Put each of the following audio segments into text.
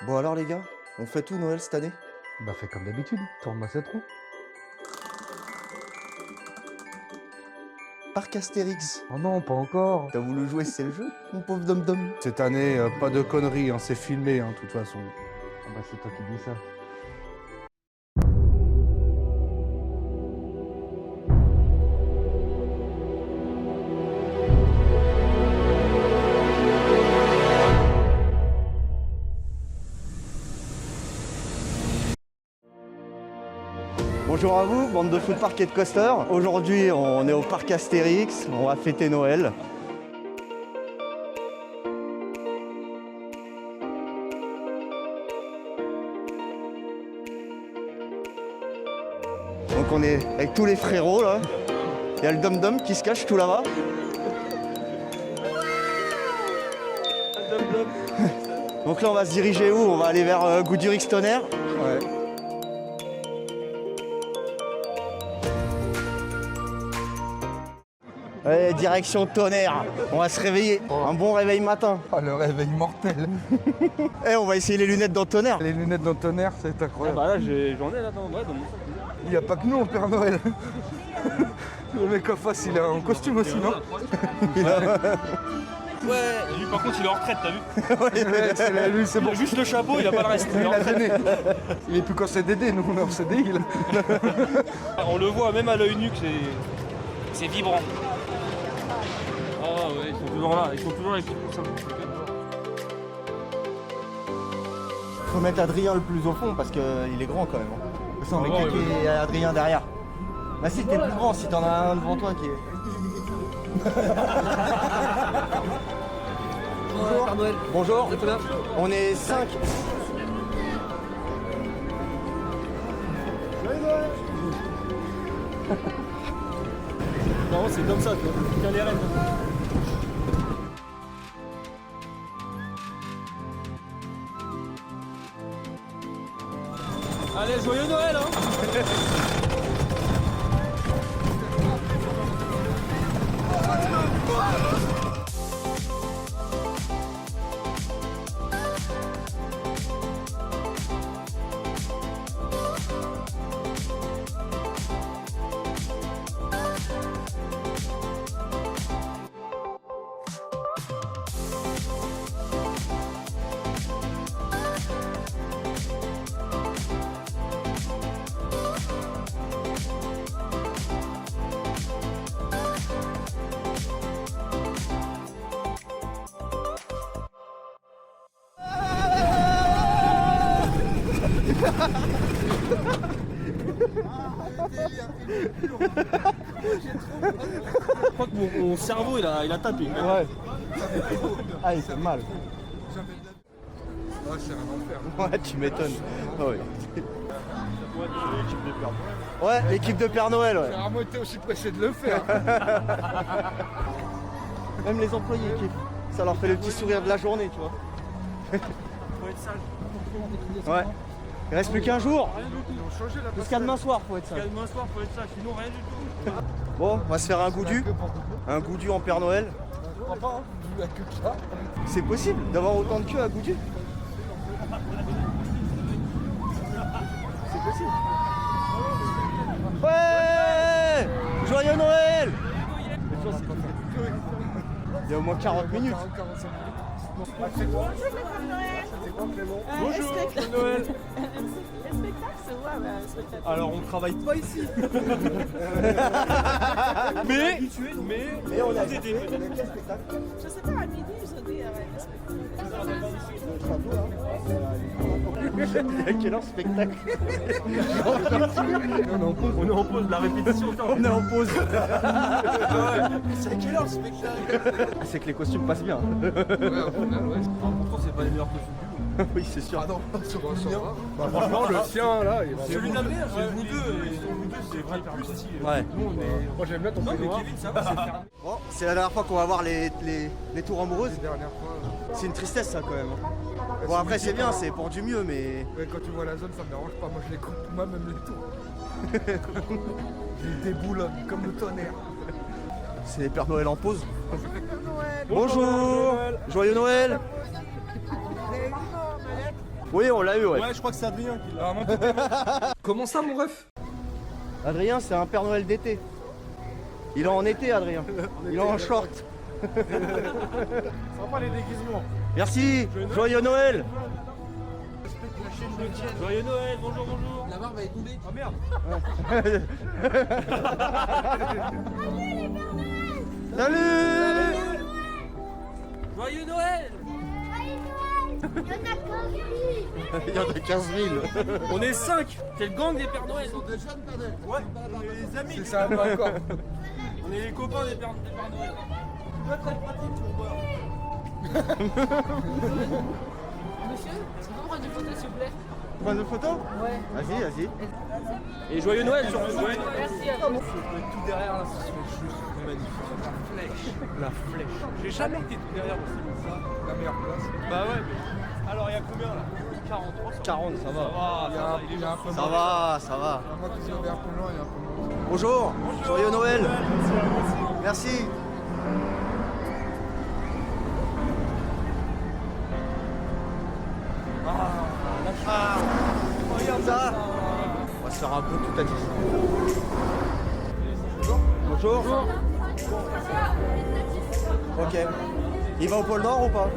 Bon alors les gars, on fait tout Noël cette année? Bah fais comme d'habitude, tourne-moi cette roue. Parc Astérix. Oh non, pas encore. T'as voulu jouer, c'est le jeu, mon pauvre dom-dom. Cette année, pas de conneries, hein, c'est filmé, de toute façon. Ah bah c'est toi qui dis ça. Bonjour à vous, bande de foot park et de coaster. Aujourd'hui, on est au parc Astérix, on va fêter Noël. Donc on est avec tous les frérots là. Il y a le dom-dom qui se cache tout là-bas. Donc là on va se diriger où? On va aller vers Goudurix Tonnerre. Ouais. Allez, direction Tonnerre. On va se réveiller. Un bon réveil matin. Oh le réveil mortel. Eh, on va essayer les lunettes dans Tonnerre. Les lunettes dans tonnerre, c'est incroyable. Bah là j'en ai là dans mon sac. Il n'y a pas que nous au Père Noël. Le mec en face, il est en costume aussi, non? Ouais, lui par contre il est en retraite, t'as vu? Ouais, lui, c'est Il bon. a juste le chapeau, il a pas le reste. Il est en Il a retraite. traîné. Il est plus qu'en CDD, nous on est en CDI là. On le voit même à l'œil nu que c'est vibrant. Ah ouais, ils sont toujours là, ils sont toujours avec tout ça. Faut mettre Adrien le plus au fond parce qu'il est grand quand même. Ça, on Ah met ouais, Kiki et Adrien derrière. Bah si, t'es plus grand, si t'en as un devant toi qui est... Bonjour. Père Noël. Bonjour. On est 5. Non, c'est comme ça, tu vois. Tiens les rênes. Allez, joyeux Noël hein. Je crois que mon cerveau il a tapé. Ouais. Ah, il fait mal. Ouais, c'est un enfer. Ouais, tu m'étonnes. Ah ouais. Ouais, l'équipe de Père Noël, ouais. Alors moi, j'étais aussi pressé de le faire. Même les employés kiffent. Ça leur fait le petit sourire de la journée, tu vois. Faut être sage. Ouais. Il reste plus qu'un jour. Rien du tout. Ils ont changé la Jusqu'à demain soir, faut être ça. Demain soir faut être sage, sinon rien du tout. Bon, on va se faire un goûdu. Un goûdu en Père Noël. Il a que ça. C'est possible d'avoir autant de queue à goûdu? C'est possible. Ouais! Joyeux Noël! Il y a au moins 40 minutes. Bonjour, Noël. Le spectacle, c'est où le spectacle? Alors on travaille pas ici. mais Et on a quel spectacle? Je sais pas, à midi, je dis le spectacle. À quelle heure spectacle? On est en pause, la répétition. On est en pause. C'est à quelle heure le spectacle? C'est que les costumes passent bien. Ouais, au final, ouais. Pourtant c'est pas les meilleurs costumes du monde. Oui, c'est sûr. Ah non, sur le mien. Bah franchement, le sien là, il est Celui vraiment... d'Adrien, c'est vous deux, c'est vrai plus stylé. Ouais. Nous on est. Moi j'aime bien ton Non mais peignoir. Kevin ça va, c'est faire. Bon, c'est la dernière fois qu'on va voir les tours amoureuses. La dernière fois. C'est une tristesse ça quand même. Bon après c'est bien, c'est pour du mieux mais... Ouais, quand tu vois la zone, ça me dérange pas. Moi je les coupe moi-même les tours. J'ai des boules comme le tonnerre. C'est les Père Noël en pause. Noël. Bonjour. Joyeux Noël. Oui, on l'a eu, ouais. Ouais, je crois que c'est Adrien qui l'a. Comment ça, mon ref? Adrien, c'est un Père Noël d'été. Il est en été, Adrien. Il est en short. Sympa les déguisements. Merci. Joyeux Noël. Joyeux Noël, bonjour, bonjour. La barbe elle est tombée. Ah merde. Salut. Joyeux Noël. Il y en a 15 000. On est 5. C'est le gang des Pères Noël. Des jeunes Père Noël. Ouais, on est les amis. C'est ça, pas encore. On est les copains des Pères Noël. Toi, très pratique pour boire. Monsieur, est-ce qu'on peut prendre une photo s'il vous plaît? Prends une photo? Ouais. Vas-y, vas-y. Et joyeux Noël surtout. Ouais. Merci à vous. Tout derrière là, c'est juste magnifique. La flèche. J'ai jamais été tout derrière aussi. La meilleure place. Bah ouais, mais... Alors, il y a combien là 43 ça 40, ça va. Il y a un peu Ça moins. va, ça va. Moi qui suis un peu loin, il y a un peu moins. Bonjour. Joyeux Noël. Merci. Regarde ça. On va se faire un peu tout à dit. Bonjour. Ok. Il va au pôle Nord ou pas?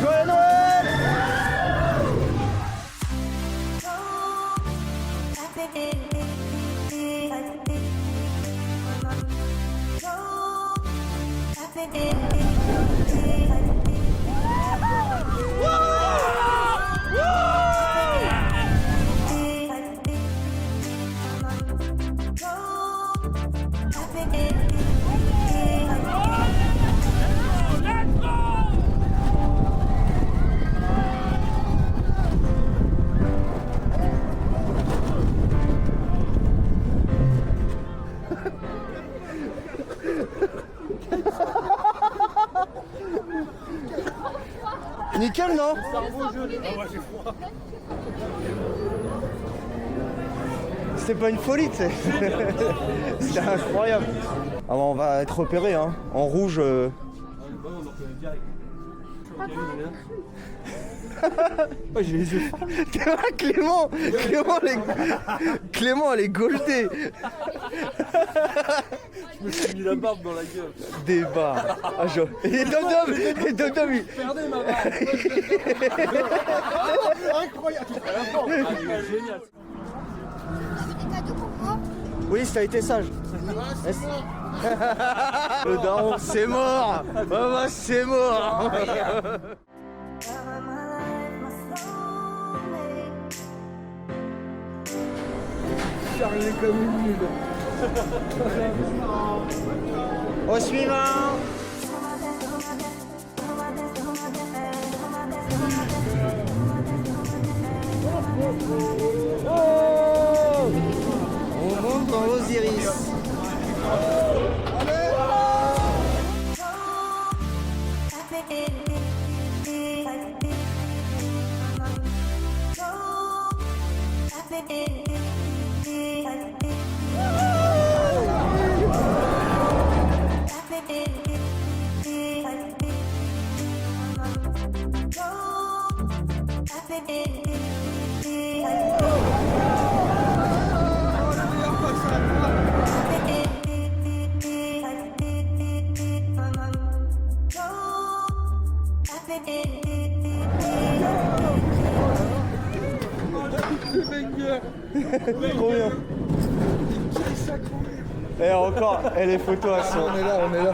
Joyeux Noël. Nickel, non? C'était pas une folie, tu sais. C'était incroyable. Ah bon, on va être repéré, hein. En rouge. Ouais, j'ai les yeux. Clément, elle est goldée. Je me suis mis la barbe dans la gueule. Débat. Ah, et Dom, il... Perdez ma barbe. Incroyable. Génial. Oui, ça a été sage. Le daron, c'est mort. Ah bah, c'est mort. Chargé comme une mule. Au suivant. Oh, on monte dans l'Osiris. Combien? Et encore, et les photos, On est là.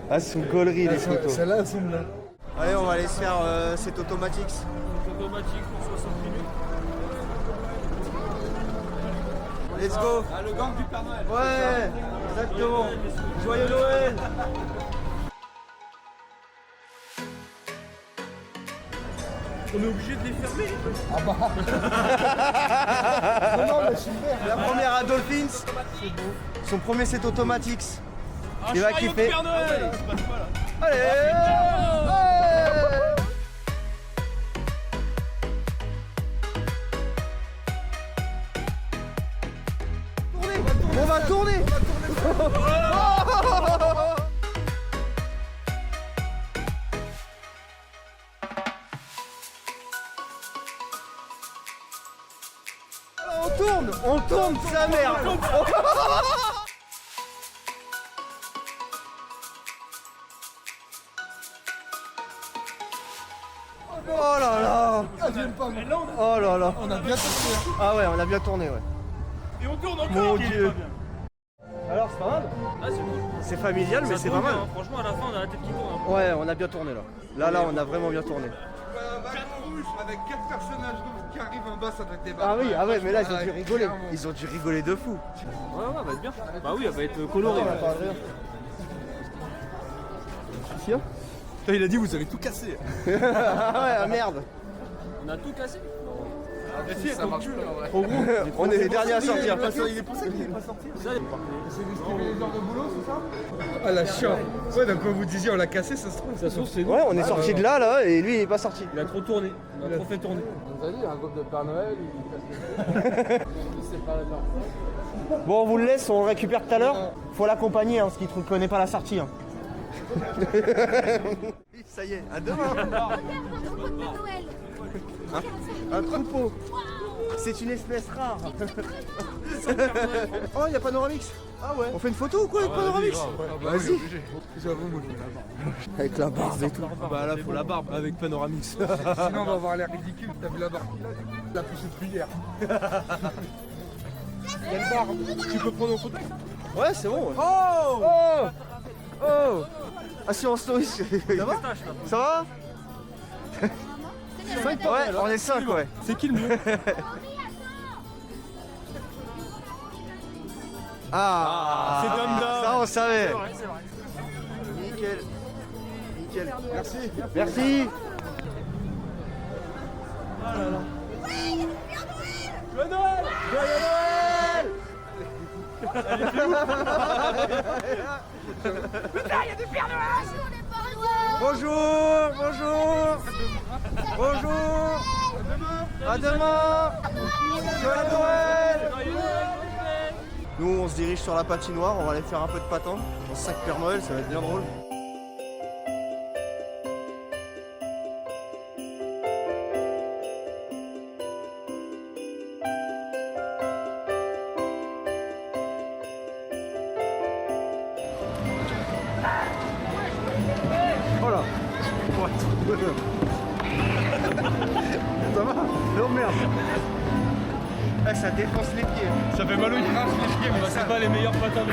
elles sont gauleries, les photos. Celles-là, elles sont là. Allez, on va aller se faire cette automatique. Automatique pour 60 minutes. Let's go. Ah, le gang du Père Noël. Ouais, exactement. Joyeux Noël. On est obligé de les fermer les trucs. Non, mais super. La première à Dolphins. Son premier set automatique. Il va kiffer. Père Noël. Allez. Ouais. On tourne sa mère. Oh là là. Oh là là. On a bien tourné. Ah ouais, on a bien tourné, ouais. Et on tourne encore. Mon il est Dieu. pas bien. Alors, c'est pas mal. Ah, c'est cool. C'est familial, mais Ça c'est pas tourne mal. bien, hein. Franchement, à la fin, on a la tête qui tourne. Hein. Ouais, on a bien tourné là. Là, on a vraiment bien tourné. Un wagon rouge avec 4 personnages rouges qui arrivent en bas, ça doit être des Ah oui, ah ouais, mais là, ils ont dû Ah, rigoler. clairement. Ils ont dû rigoler de fou. Ouais, ouais, va être bien. Bah oui, elle va être colorée. Ouais, pas rien. Tiens. Il a dit vous avez tout cassé. Ah ouais, merde. On a tout cassé. Ça marche pas en vrai. Trop gros. On est les derniers à sortir. Il est pour ça qu'il est pas sorti. Ça, elle est partie. C'est distribuer les heures de boulot, c'est ça? Ah la chiant. Ouais, donc quand vous disiez on l'a cassé, ça se trouve. Ça se trouve, c'est nous. Ouais, on est sorti de là, et lui, il est pas sorti. Il a trop tourné. On a trop fait tourner. Vous avez dit, un groupe de Père Noël, il s'est séparé de leur femme. Bon, on vous le laisse, on le récupère tout à l'heure. Faut l'accompagner, parce qu'il ne connaît pas la sortie. Hein. Ça y est, à demain. Un troupeau. C'est une espèce rare. Oh, il y a Panoramix. Ah ouais. On fait une photo ou quoi avec Panoramix? Vas-y. J'avoue, moi je veux la barbe. Avec la barbe et tout. Bah là, faut la barbe avec Panoramix. Sinon on va avoir l'air ridicule, t'as vu la barbe? La poussée de cuillère. Quelle barbe? Tu peux prendre en photo? Ouais, c'est bon. Ouais. Oh! Oh. Oh. Ah si, on story. Ça va? Ça va? Ouais, on est 5, ouais. C'est qui le mieux? Ah, c'est Dom Dom. Ça, on savait. C'est vrai. Nickel. Nickel. Merci. Merci. Joyeux Noël. Joyeux Noël. Bonjour, bonjour. Bonjour. À demain. Joyeux Noël. Nous, on se dirige sur la patinoire, on va aller faire un peu de patin. Dans 5 Père Noël, ça va être bien drôle. Voilà. Ça va? Non merde. Eh, ça défonce les pieds. Ça fait mal au pied, mais c'est pas les meilleurs patins de.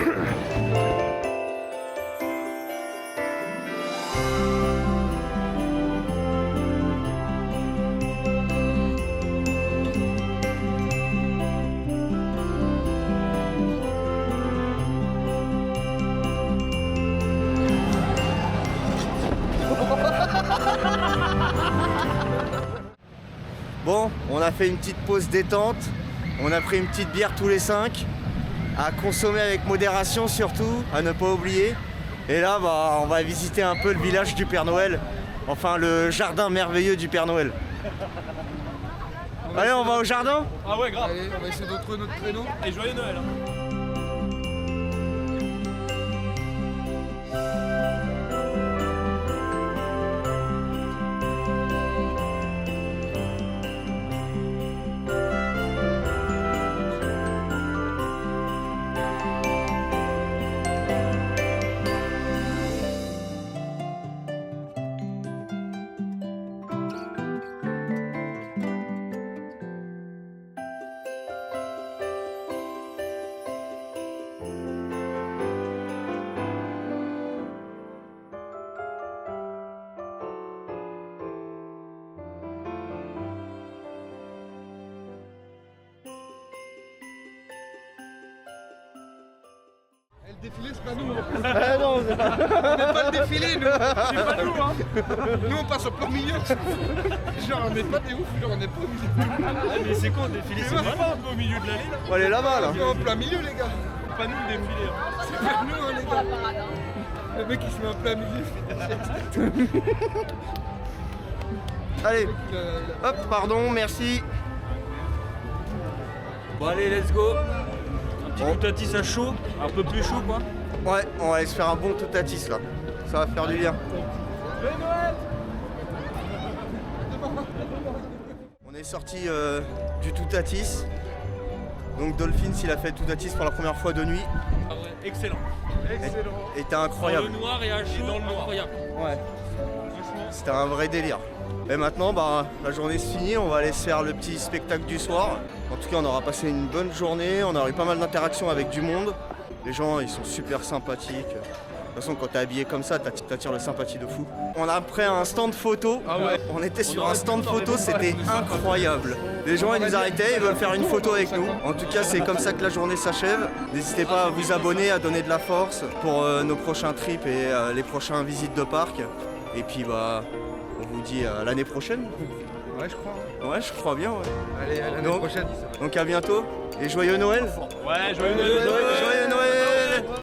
Bon, on a fait une petite pause détente. On a pris une petite bière tous les 5. À consommer avec modération surtout, à ne pas oublier. Et là, bah, on va visiter un peu le village du Père Noël. Enfin, le jardin merveilleux du Père Noël. Allez, on va au jardin? Ah ouais, grave. Allez, on va essayer de trouver notre créneau. Et joyeux Noël. Hein. Le défilé, c'est pas nous. Ah non, c'est pas... On n'est pas le défilé, nous. C'est pas nous, hein. Nous, on passe au plein milieu. Genre, on n'est pas des ouf, genre, on n'est pas au milieu. Ah, mais c'est quoi le défilé? C'est vraiment un peu au milieu de l'allée là. On va aller là-bas, là. On est en plein milieu, les gars. Pas nous le défilé. Hein. C'est pas nous, hein, les gars. Le mec, il se met en plein milieu. Allez, Il a- hop, pardon, merci. Bon, allez, let's go. Un petit toutatis à chaud, un peu plus chaud quoi. Ouais, on va aller se faire un bon toutatis, là. Ça va faire du bien. On est sorti du toutatis. Donc Dolphins, il a fait Toutatis pour la première fois de nuit. Ah ouais, excellent. Était incroyable. Dans le noir et à chaud, dans le noir. Incroyable. Ouais. Franchement. C'était un vrai délire. Et maintenant, bah, la journée se finit, on va aller se faire le petit spectacle du soir. En tout cas, on aura passé une bonne journée, on aura eu pas mal d'interactions avec du monde. Les gens, ils sont super sympathiques. De toute façon, quand t'es habillé comme ça, t'attires le sympathie de fou. On a pris un stand photo. Ah ouais. On était sur un stand photo, c'était incroyable. Les gens, ils nous arrêtaient, ils veulent faire une photo avec nous. En tout cas, c'est comme ça que la journée s'achève. N'hésitez pas à vous abonner, à donner de la force pour nos prochains trips et les prochaines visites de parc. Et puis, bah, on vous dit à l'année prochaine. Ouais, je crois. Ouais, je crois bien, ouais. Allez, à l'année Donc- prochaine. Donc à bientôt et joyeux Noël. Ouais, joyeux Noël. Joyeux Noël.